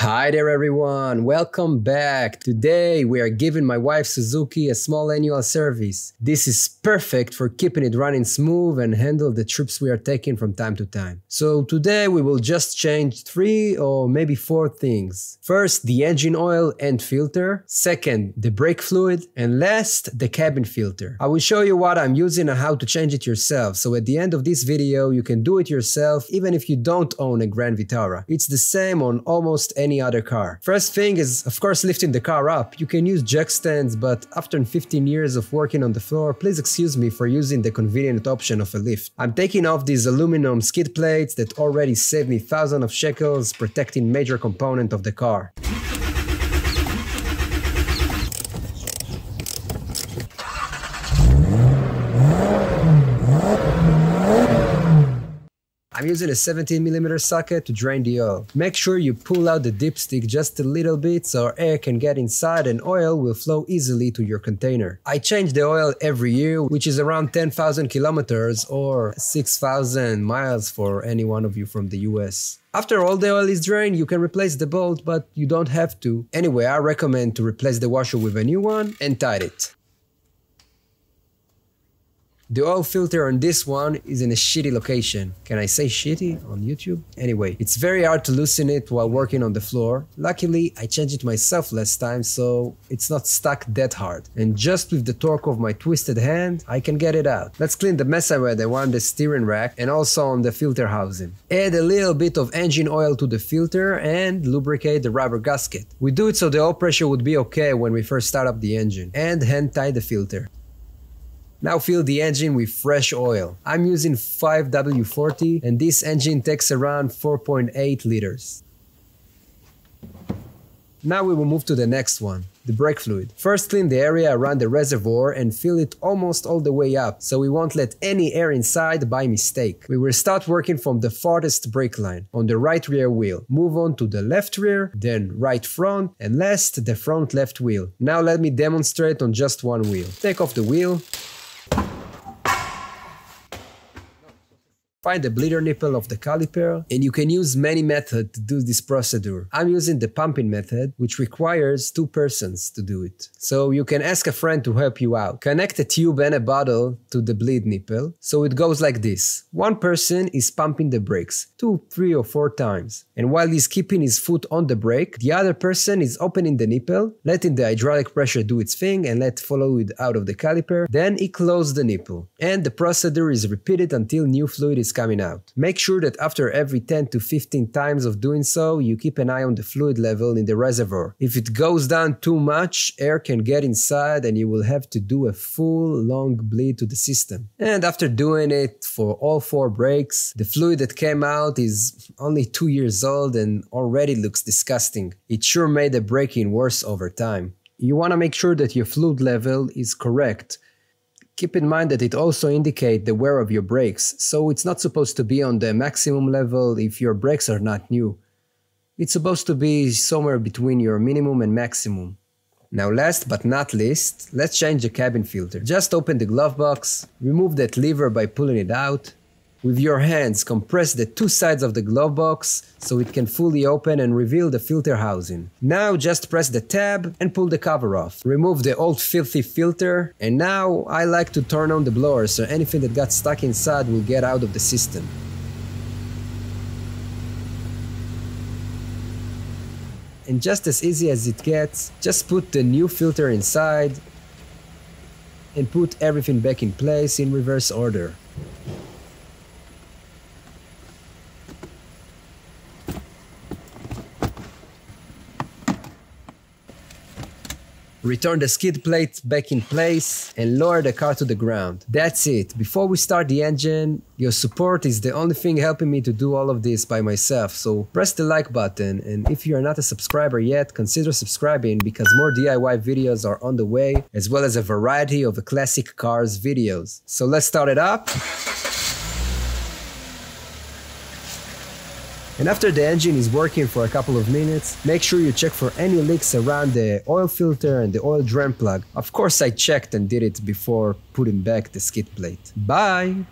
Hi there everyone, welcome back. Today we are giving my wife Suzuki a small annual service. This is perfect for keeping it running smooth and handle the trips we are taking from time to time. So today we will just change 3 or maybe 4 things. First, the engine oil and filter. Second, the brake fluid. And last, the cabin filter. I will show you what I'm using and how to change it yourself. So at the end of this video you can do it yourself even if you don't own a Grand Vitara. It's the same on almost any other car. First thing is, of course, lifting the car up. You can use jack stands, but after 15 years of working on the floor, please excuse me for using the convenient option of a lift. I'm taking off these aluminum skid plates that already saved me thousands of shekels, protecting major component of the car. I'm using a 17mm socket to drain the oil. Make sure you pull out the dipstick just a little bit so air can get inside and oil will flow easily to your container. I change the oil every year, which is around 10,000 kilometers or 6,000 miles for any one of you from the US. After all the oil is drained, you can replace the bolt, but you don't have to. Anyway, I recommend to replace the washer with a new one and tighten it. The oil filter on this one is in a shitty location. Can I say shitty on YouTube? Anyway, it's very hard to loosen it while working on the floor. Luckily, I changed it myself last time, so it's not stuck that hard. And just with the torque of my twisted hand, I can get it out. Let's clean the mess I made on the steering rack and also on the filter housing. Add a little bit of engine oil to the filter and lubricate the rubber gasket. We do it so the oil pressure would be okay when we first start up the engine. And hand tie the filter. Now fill the engine with fresh oil. I'm using 5W40 and this engine takes around 4.8 liters. Now we will move to the next one, the brake fluid. First clean the area around the reservoir and fill it almost all the way up so we won't let any air inside by mistake. We will start working from the farthest brake line, on the right rear wheel. Move on to the left rear, then right front, and last the front left wheel. Now let me demonstrate on just one wheel. Take off the wheel. Find the bleeder nipple of the caliper, and you can use many methods to do this procedure. I'm using the pumping method, which requires 2 persons to do it. So you can ask a friend to help you out. Connect a tube and a bottle to the bleed nipple, so it goes like this. One person is pumping the brakes 2, 3 or 4 times. And while he's keeping his foot on the brake, the other person is opening the nipple, letting the hydraulic pressure do its thing and let fluid out of the caliper. Then he closes the nipple. And the procedure is repeated until new fluid is coming out. Make sure that after every 10 to 15 times of doing so, you keep an eye on the fluid level in the reservoir. If it goes down too much, air can get inside and you will have to do a full long bleed to the system. And after doing it for all 4 brakes, the fluid that came out is only 2 years old and already looks disgusting. It sure made the braking worse over time. You want to make sure that your fluid level is correct. Keep in mind that it also indicates the wear of your brakes, so it's not supposed to be on the maximum level if your brakes are not new. It's supposed to be somewhere between your minimum and maximum. Now last but not least, let's change the cabin filter. Just open the glove box, remove that lever by pulling it out. With your hands, compress the 2 sides of the glove box so it can fully open and reveal the filter housing. Now just press the tab and pull the cover off. Remove the old filthy filter, and now I like to turn on the blower so anything that got stuck inside will get out of the system. And just as easy as it gets, just put the new filter inside and put everything back in place in reverse order. Return the skid plate back in place and lower the car to the ground. That's it. Before we start the engine, your support is the only thing helping me to do all of this by myself, so press the like button, and if you are not a subscriber yet, consider subscribing because more DIY videos are on the way, as well as a variety of classic cars videos. So let's start it up. And after the engine is working for a couple of minutes, make sure you check for any leaks around the oil filter and the oil drain plug. Of course I checked and did it before putting back the skid plate. Bye!